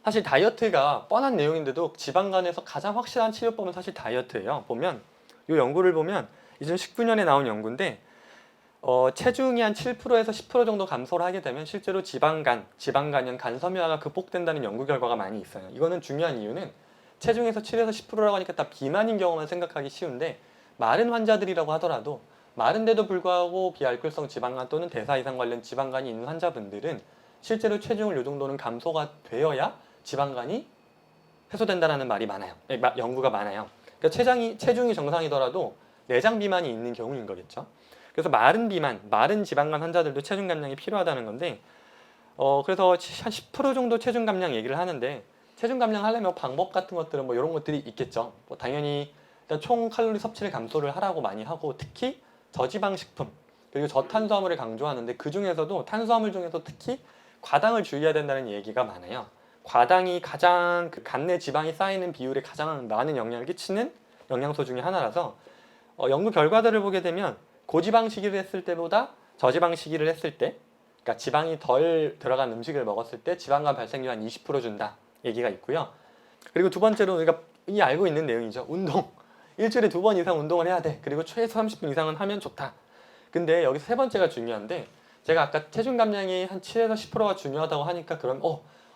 사실 다이어트가 뻔한 내용인데도 지방간에서 가장 확실한 치료법은 사실 다이어트예요. 보면 이 연구를 보면 2019년에 나온 연구인데 체중이 한 7%에서 10% 정도 감소를 하게 되면 실제로 지방간염, 간섬유화가 극복된다는 연구 결과가 많이 있어요. 이거는 중요한 이유는 체중에서 7에서 10%라고 하니까 다 비만인 경우만 생각하기 쉬운데 마른 환자들이라고 하더라도 마른데도 불구하고 비알코올성 지방간 또는 대사 이상 관련 지방간이 있는 환자분들은 실제로 체중을 이 정도는 감소가 되어야 지방간이 해소된다는 말이 많아요. 연구가 많아요. 그러니까 체중이 정상이더라도 내장 비만이 있는 경우인 거겠죠. 그래서 마른 비만, 마른 지방간 환자들도 체중 감량이 필요하다는 건데 그래서 한 10% 정도 체중 감량 얘기를 하는데 체중 감량 하려면 방법 같은 것들은 뭐 이런 것들이 있겠죠. 뭐 당연히 일단 총 칼로리 섭취를 감소를 하라고 많이 하고 특히 저지방 식품 그리고 저탄수화물을 강조하는데 그 중에서도 탄수화물 중에서 특히 과당을 주의해야 된다는 얘기가 많아요. 과당이 가장 그 간내 지방이 쌓이는 비율에 가장 많은 영향을 끼치는 영양소 중에 하나라서 연구 결과들을 보게 되면 고지방 식이를 했을 때보다 저지방 식이를 했을 때 그러니까 지방이 덜 들어간 음식을 먹었을 때 지방간 발생률 한 20% 준다 얘기가 있고요. 그리고 두 번째로 우리가 이 알고 있는 내용이죠. 운동. 일주일에 2번 이상 운동을 해야 돼. 그리고 최소 30분 이상은 하면 좋다. 근데 여기서 세 번째가 중요한데 제가 아까 체중 감량이 한 7에서 10%가 중요하다고 하니까 그럼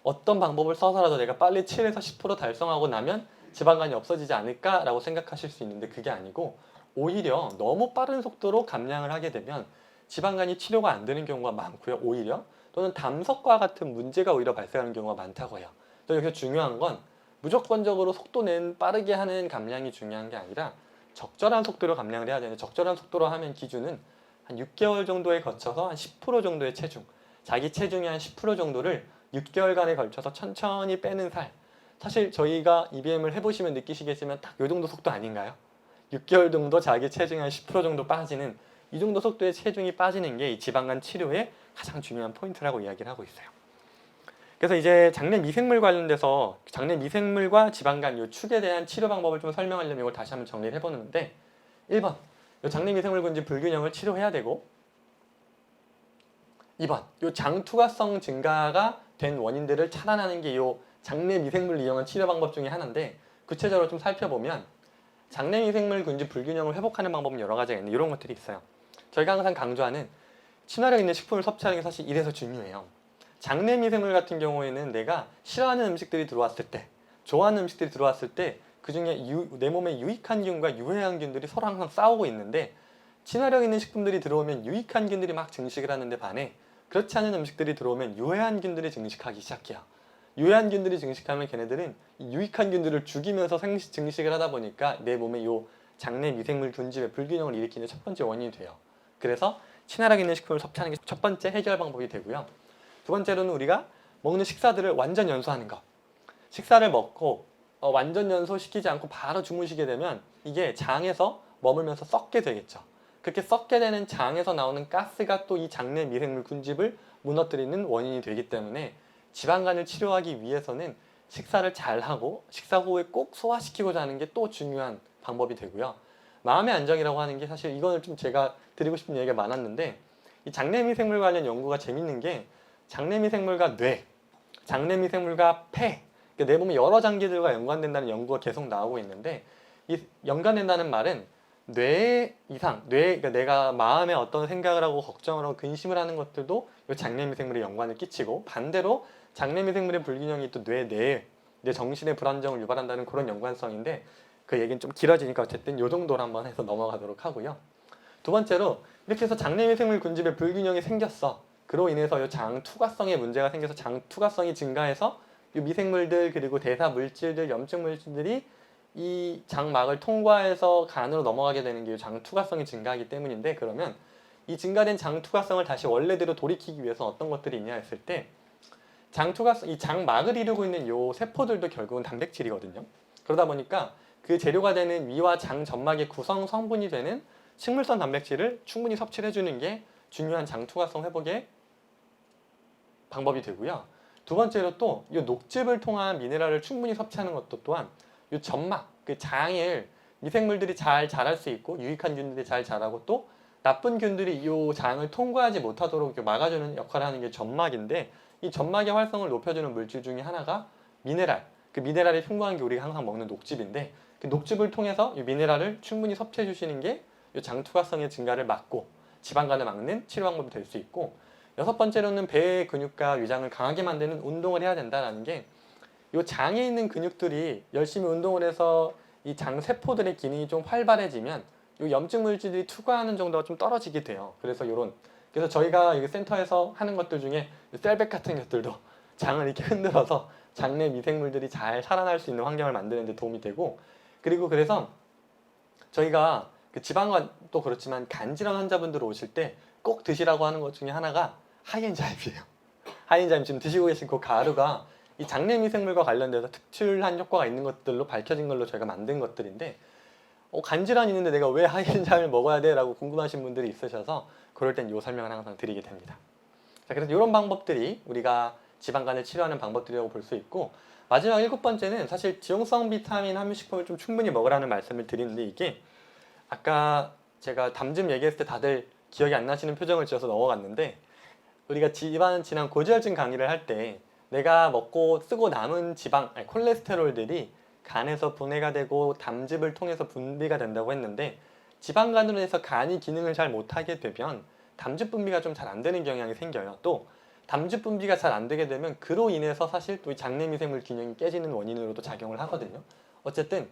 어떤 방법을 써서라도 내가 빨리 7에서 10% 달성하고 나면 지방간이 없어지지 않을까라고 생각하실 수 있는데 그게 아니고 오히려 너무 빠른 속도로 감량을 하게 되면 지방간이 치료가 안 되는 경우가 많고요. 오히려 또는 담석과 같은 문제가 오히려 발생하는 경우가 많다고 해요. 또 여기서 중요한 건 무조건적으로 속도 낸 빠르게 하는 감량이 중요한 게 아니라 적절한 속도로 감량을 해야 되는데 적절한 속도로 하면 기준은 한 6개월 정도에 거쳐서 한 10% 정도의 체중 자기 체중의 한 10% 정도를 6개월간에 걸쳐서 천천히 빼는 살 사실 저희가 EBM을 해보시면 느끼시겠지만 딱 이 정도 속도 아닌가요? 6개월 정도 자기 체중의 한 10% 정도 빠지는 이 정도 속도의 체중이 빠지는 게 이 지방간 치료의 가장 중요한 포인트라고 이야기를 하고 있어요. 그래서 이제 장내 미생물 관련돼서 장내 미생물과 지방간 이 축에 대한 치료 방법을 좀 설명하려면 이걸 다시 한번 정리를 해보는데 1번 이 장내 미생물 군집 불균형을 치료해야 되고 2번 이 장 투과성 증가가 된 원인들을 차단하는 게 이 장내 미생물 이용한 치료 방법 중에 하나인데 구체적으로 좀 살펴보면 장내 미생물 군집 불균형을 회복하는 방법은 여러 가지가 있는데 이런 것들이 있어요. 저희가 항상 강조하는 친화력 있는 식품을 섭취하는 게 사실 이래서 중요해요. 장내 미생물 같은 경우에는 내가 싫어하는 음식들이 들어왔을 때 좋아하는 음식들이 들어왔을 때 그중에 내 몸에 유익한 균과 유해한 균들이 서로 항상 싸우고 있는데 친화력 있는 식품들이 들어오면 유익한 균들이 막 증식을 하는데 반해 그렇지 않은 음식들이 들어오면 유해한 균들이 증식하기 시작해요. 유해한 균들이 증식하면 걔네들은 유익한 균들을 죽이면서 증식을 하다 보니까 내 몸에 이 장내 미생물 군집의 불균형을 일으키는 첫 번째 원인이 돼요. 그래서 친화력 있는 식품을 섭취하는 게 첫 번째 해결 방법이 되고요. 두 번째로는 우리가 먹는 식사들을 완전 연소하는 것. 식사를 먹고 완전 연소시키지 않고 바로 주무시게 되면 이게 장에서 머물면서 썩게 되겠죠. 그렇게 썩게 되는 장에서 나오는 가스가 또 이 장내 미생물 군집을 무너뜨리는 원인이 되기 때문에 지방간을 치료하기 위해서는 식사를 잘하고 식사 후에 꼭 소화시키고자 하는 게 또 중요한 방법이 되고요. 마음의 안정이라고 하는 게 사실 이거는 좀 제가 드리고 싶은 얘기가 많았는데 이 장내 미생물 관련 연구가 재밌는 게 장내 미생물과 뇌, 장내 미생물과 폐, 그러니까 내 몸의 여러 장기들과 연관된다는 연구가 계속 나오고 있는데 이 연관된다는 말은 뇌 이상, 그러니까 내가 마음에 어떤 생각을 하고 걱정을 하고 근심을 하는 것들도 이 장내 미생물에 연관을 끼치고 반대로 장내 미생물의 불균형이 또 뇌 내에 내 정신의 불안정을 유발한다는 그런 연관성인데 그 얘기는 좀 길어지니까 어쨌든 이 정도로 한번 해서 넘어가도록 하고요. 두 번째로 이렇게 해서 장내 미생물 군집에 불균형이 생겼어. 그로 인해서 이 장 투과성에 문제가 생겨서 장 투과성이 증가해서 이 미생물들 그리고 대사 물질들, 염증 물질들이 이 장막을 통과해서 간으로 넘어가게 되는 게 장 투과성이 증가하기 때문인데 그러면 이 증가된 장 투과성을 다시 원래대로 돌이키기 위해서 어떤 것들이 있냐 했을 때 장 투과성, 이 장막을 이루고 있는 요 세포들도 결국은 단백질이거든요. 그러다 보니까 그 재료가 되는 위와 장 점막의 구성 성분이 되는 식물성 단백질을 충분히 섭취를 해주는 게 중요한 장 투과성 회복의 방법이 되고요. 두 번째로 또 이 녹즙을 통한 미네랄을 충분히 섭취하는 것도 또한 이 점막, 그 장을 미생물들이 잘 자랄 수 있고 유익한 균들이 잘 자라고 또 나쁜 균들이 이 장을 통과하지 못하도록 막아주는 역할을 하는 게 점막인데 이 점막의 활성을 높여주는 물질 중에 하나가 미네랄, 그 미네랄이 풍부한 게 우리가 항상 먹는 녹즙인데 그 녹즙을 통해서 이 미네랄을 충분히 섭취해 주시는 게 이 장투과성의 증가를 막고 지방간을 막는 치료 방법이 될 수 있고, 여섯 번째로는 배의 근육과 위장을 강하게 만드는 운동을 해야 된다는 게, 이 장에 있는 근육들이 열심히 운동을 해서 이 장 세포들의 기능이 좀 활발해지면 이 염증 물질들이 투과하는 정도가 좀 떨어지게 돼요. 그래서 저희가 여기 센터에서 하는 것들 중에 셀백 같은 것들도 장을 이렇게 흔들어서 장내 미생물들이 잘 살아날 수 있는 환경을 만드는 데 도움이 되고, 그리고 그래서 저희가 그 지방간도 그렇지만 간질환 환자분들 오실 때 꼭 드시라고 하는 것 중에 하나가 하이엔자임이에요. 하이엔자임, 지금 드시고 계신 그 가루가 이 장내 미생물과 관련돼서 특출한 효과가 있는 것들로 밝혀진 걸로 저희가 만든 것들인데, 간질환이 있는데 내가 왜 하이엔자임을 먹어야 돼? 라고 궁금하신 분들이 있으셔서 그럴 땐 이 설명을 항상 드리게 됩니다. 자, 그래서 이런 방법들이 우리가 지방간을 치료하는 방법들이라고 볼 수 있고, 마지막 일곱 번째는 사실 지용성 비타민 함유 식품을 좀 충분히 먹으라는 말씀을 드리는데, 이게 아까 제가 담즙 얘기했을 때 다들 기억이 안 나시는 표정을 지어서 넘어갔는데, 우리가 지난 고지혈증 강의를 할 때 내가 먹고 쓰고 남은 콜레스테롤들이 간에서 분해가 되고 담즙을 통해서 분비가 된다고 했는데, 지방간으로 해서 간이 기능을 잘 못하게 되면 담즙 분비가 좀 잘 안 되는 경향이 생겨요. 또 담즙 분비가 잘 안 되게 되면 그로 인해서 사실 또 이 장내 미생물 균형이 깨지는 원인으로도 작용을 하거든요. 어쨌든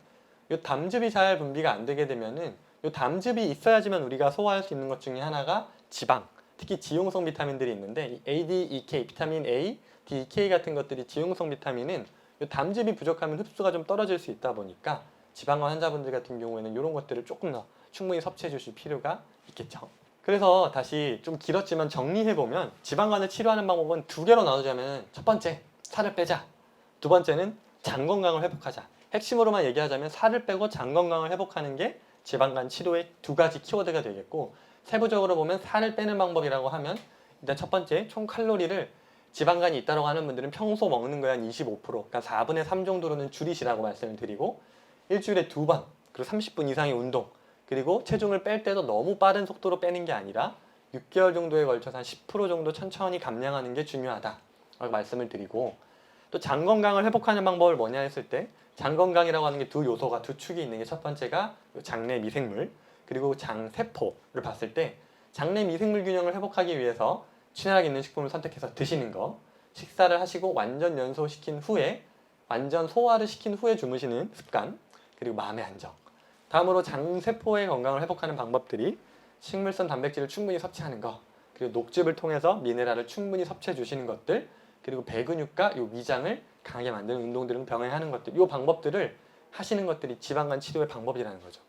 이 담즙이 잘 분비가 안 되게 되면은 이 담즙이 있어야지만 우리가 소화할 수 있는 것 중에 하나가 지방, 특히 지용성 비타민들이 있는데 이 A, D, E, K, 비타민 A, D, E, K 같은 것들이 지용성 비타민은 이 담즙이 부족하면 흡수가 좀 떨어질 수 있다 보니까 지방간 환자분들 같은 경우에는 이런 것들을 조금 더 충분히 섭취해 주실 필요가 있겠죠. 그래서 다시 좀 길었지만 정리해보면 지방간을 치료하는 방법은 두 개로 나누자면, 첫 번째, 살을 빼자. 두 번째는 장 건강을 회복하자. 핵심으로만 얘기하자면 살을 빼고 장 건강을 회복하는 게 지방간 치료의 두 가지 키워드가 되겠고, 세부적으로 보면 살을 빼는 방법이라고 하면 일단 첫 번째, 총 칼로리를 지방간이 있다고 하는 분들은 평소 먹는 거에 한 25%, 그러니까 4분의 3 정도로는 줄이시라고 말씀을 드리고, 일주일에 2번, 그리고 30분 이상의 운동, 그리고 체중을 뺄 때도 너무 빠른 속도로 빼는 게 아니라 6개월 정도에 걸쳐서 한 10% 정도 천천히 감량하는 게 중요하다라고 말씀을 드리고, 또 장 건강을 회복하는 방법을 뭐냐 했을 때, 장 건강이라고 하는 게 두 요소가, 두 축이 있는 게, 첫 번째가 장내 미생물, 그리고 장 세포를 봤을 때 장내 미생물 균형을 회복하기 위해서 친화력 있는 식품을 선택해서 드시는 거, 식사를 하시고 완전 연소시킨 후에, 완전 소화를 시킨 후에 주무시는 습관, 그리고 마음의 안정. 다음으로 장세포의 건강을 회복하는 방법들이 식물성 단백질을 충분히 섭취하는 것, 그리고 녹즙을 통해서 미네랄을 충분히 섭취해 주시는 것들, 그리고 배근육과 이 위장을 강하게 만드는 운동들을 병행하는 것들, 이 방법들을 하시는 것들이 지방간 치료의 방법이라는 거죠.